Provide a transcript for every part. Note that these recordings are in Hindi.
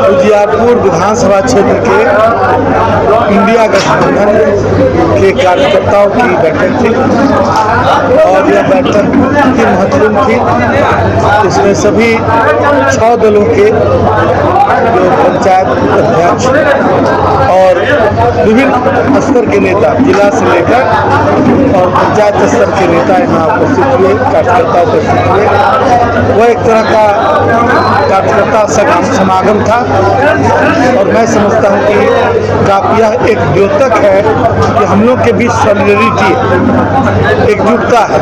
उजियारपुर विधानसभा क्षेत्र के इंडिया गठबंधन के कार्यकर्ताओं की बैठक थी और यह बैठक की महत्वपूर्ण थी। इसमें सभी 6 दलों के जो पंचायत अध्यक्ष और विभिन्न स्तर के नेता, जिला से लेकर और पंचायत स्तर के नेता यहाँ उपस्थित हुए, कार्यकर्ता उपस्थित हुए। वह एक तरह का कार्यकर्ता समागम था और मैं समझता हूँ कि यह एक द्योतक है कि हम लोग के बीच सॉलिडरिटी, एकजुटता है।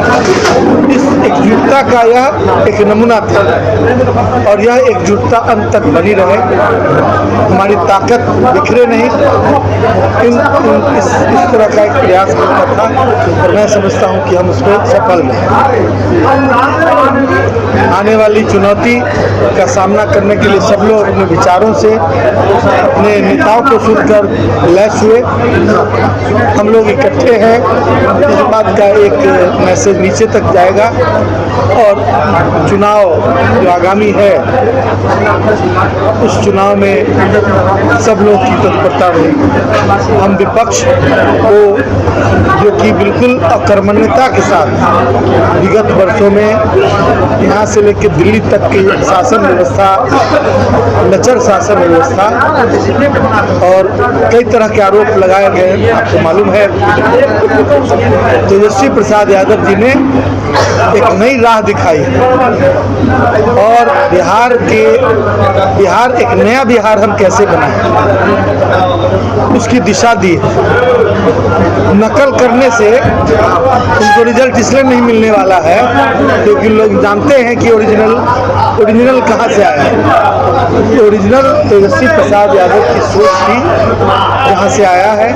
इस एकजुटता का यह एक नमूना था और यह एकजुटता अंत तक बनी रहे, हमारी ताकत बिखरे नहीं। इस तरह का एक प्रयास करता था और मैं समझता हूँ कि हम उसमें सफल रहे। आने वाली चुनौती का सामना करने के लिए सब लोग अपने विचारों से अपने नेताओं को सुनकर लैस हुए। हम लोग इकट्ठे हैं, इस बात का एक मैसेज नीचे तक जाएगा और चुनाव जो आगामी है उस चुनाव में सब लोग की तत्परता रहेगी। हम विपक्ष को जो कि बिल्कुल अकर्मण्यता के साथ विगत वर्षों में यहाँ से लेकर दिल्ली तक की शासन व्यवस्था, लचर शासन व्यवस्था और कई तरह के आरोप लगाए गए, आपको मालूम है। तेजस्वी प्रसाद यादव जी ने एक नई राह दिखाई और बिहार एक नया बिहार हम कैसे बनाएं उसकी दिशा दी है। नकल करने से उनको रिजल्ट इसलिए नहीं मिलने वाला है क्योंकि लोग जानते हैं कि ओरिजिनल कहाँ से आया है। ओरिजिनल तेजस्वी प्रसाद यादव की सोच थी, जहाँ से आया है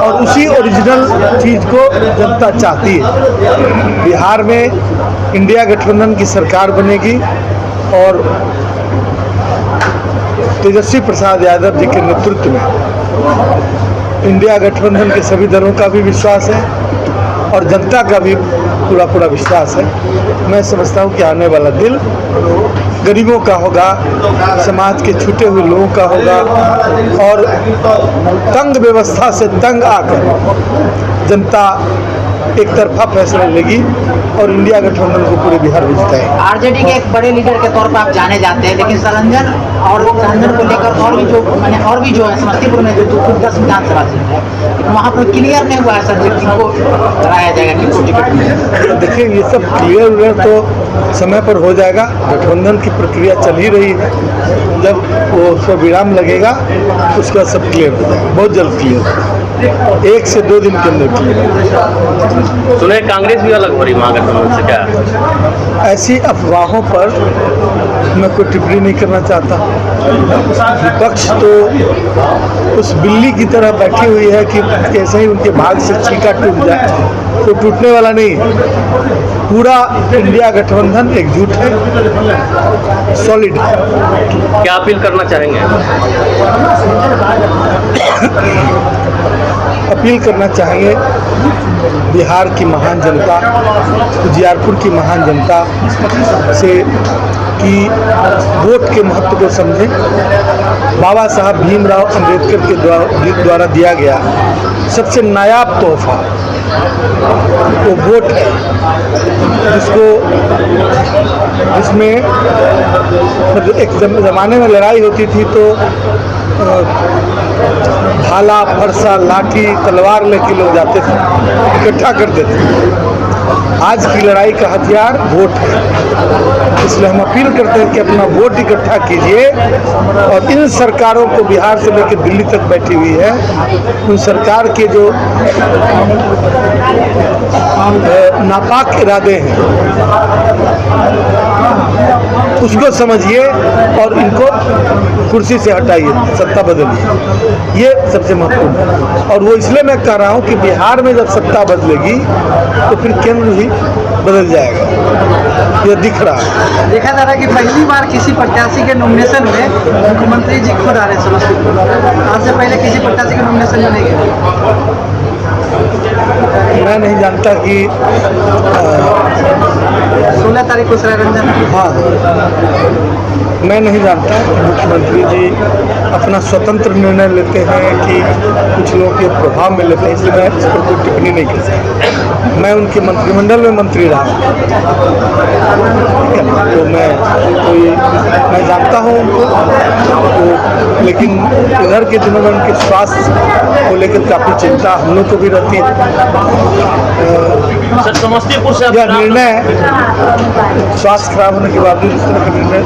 और उसी ओरिजिनल चीज़ को जनता चाहती है। बिहार में इंडिया गठबंधन की सरकार बनेगी और तेजस्वी प्रसाद यादव जी के नेतृत्व में इंडिया गठबंधन के सभी दलों का भी विश्वास है और जनता का भी पूरा विश्वास है। मैं समझता हूँ कि आने वाला दिन गरीबों का होगा, समाज के छूटे हुए लोगों का होगा और तंग व्यवस्था से तंग आकर जनता एक तरफा फैसला लेगी और इंडिया गठबंधन को पूरे बिहार में जिताएगी। आरजेडी के एक बड़े लीडर के तौर पर आप जाने जाते हैं, लेकिन सरंजन को लेकर और भी जो है समस्तीपुर में जो 10 विधानसभा सीट है वहाँ पर क्लियर नहीं हुआ है सर, किनको कराया जाएगा, किनको टिकट मिलेगा। देखिए ये सब क्लियर तो समय पर हो जाएगा। गठबंधन की प्रक्रिया चल ही रही है, जब वो उसका विराम लगेगा उसके बाद सब क्लियर हो जाएगा, बहुत जल्द क्लियर, 1 से 2 दिन के अंदर क्लियर। सुने कांग्रेस भी अलग हो रही महागठबंधन से, क्या ऐसी अफवाहों पर मैं कोई टिप्पणी नहीं करना चाहता। विपक्ष तो उस बिल्ली की तरह बैठी हुई है कि कैसे ही उनके भाग से छींका टूट जाए, तो टूटने वाला नहीं। पूरा इंडिया गठबंधन एकजुट है, सॉलिड है। क्या अपील करना चाहेंगे? अपील करना चाहेंगे बिहार की महान जनता, उजियारपुर की महान जनता से कि वोट के महत्व को समझें। बाबा साहब भीमराव अंबेडकर के द्वारा दिया गया सबसे नायाब तोहफा वो वोट है, जिसमें एक ज़माने में लड़ाई होती थी तो भाला, फरसा, लाठी, तलवार लेके लोग जाते थे, इकट्ठा करते थे। आज की लड़ाई का हथियार वोट है, इसलिए हम अपील करते हैं कि अपना वोट इकट्ठा कीजिए और इन सरकारों को, बिहार से लेकर दिल्ली तक बैठी हुई है, उन सरकार के जो नापाक इरादे हैं उसको समझिए और इनको कुर्सी से हटाइए, सत्ता बदलिए। ये सबसे महत्वपूर्ण है और वो इसलिए मैं कह रहा हूँ कि बिहार में जब सत्ता बदलेगी तो फिर केंद्र भी बदल जाएगा, ये दिख रहा है। देखा जा रहा है कि पहली बार किसी प्रत्याशी के नॉमिनेशन में मुख्यमंत्री जी खुद आ रहे हैं समस्तीपुर। आज से पहले किसी प्रत्याशी के नॉमिनेशन में नहीं गए। मैं नहीं जानता कि 16 तारीख को सराय रंजन हाँ, मैं नहीं जानता कि मुख्यमंत्री जी अपना स्वतंत्र निर्णय लेते हैं कि कुछ लोगों के प्रभाव में लेते हैं, इसलिए मैं इस पर कोई टिप्पणी नहीं कर सकता। मैं उनके मंत्रिमंडल में मंत्री रहा हूँ, ठीक है ना? तो मैं जानता हूँ उनको, तो लेकिन इधर के दिनों में उनके स्वास्थ्य को लेकर काफ़ी चिंता हम लोग को भी रहती है। सर समस्तीपुर से यह निर्णय स्वास्थ्य खराब होने के बावजूद इस तरह का निर्णय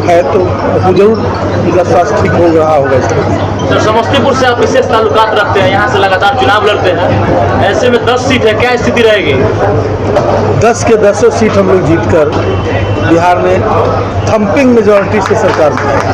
है तो जरूर उनका स्वास्थ्य ठीक हो रहा होगा इसलिए। सर समस्तीपुर से आप विशेष ताल्लुकात रखते हैं, यहाँ से लगातार चुनाव लड़ते हैं, ऐसे में 10 सीट है, क्या स्थिति रहेगी? 10 के 10 सीट हम लोग जीतकर बिहार में थम्पिंग मेजॉरिटी से सरकार बनाएंगे।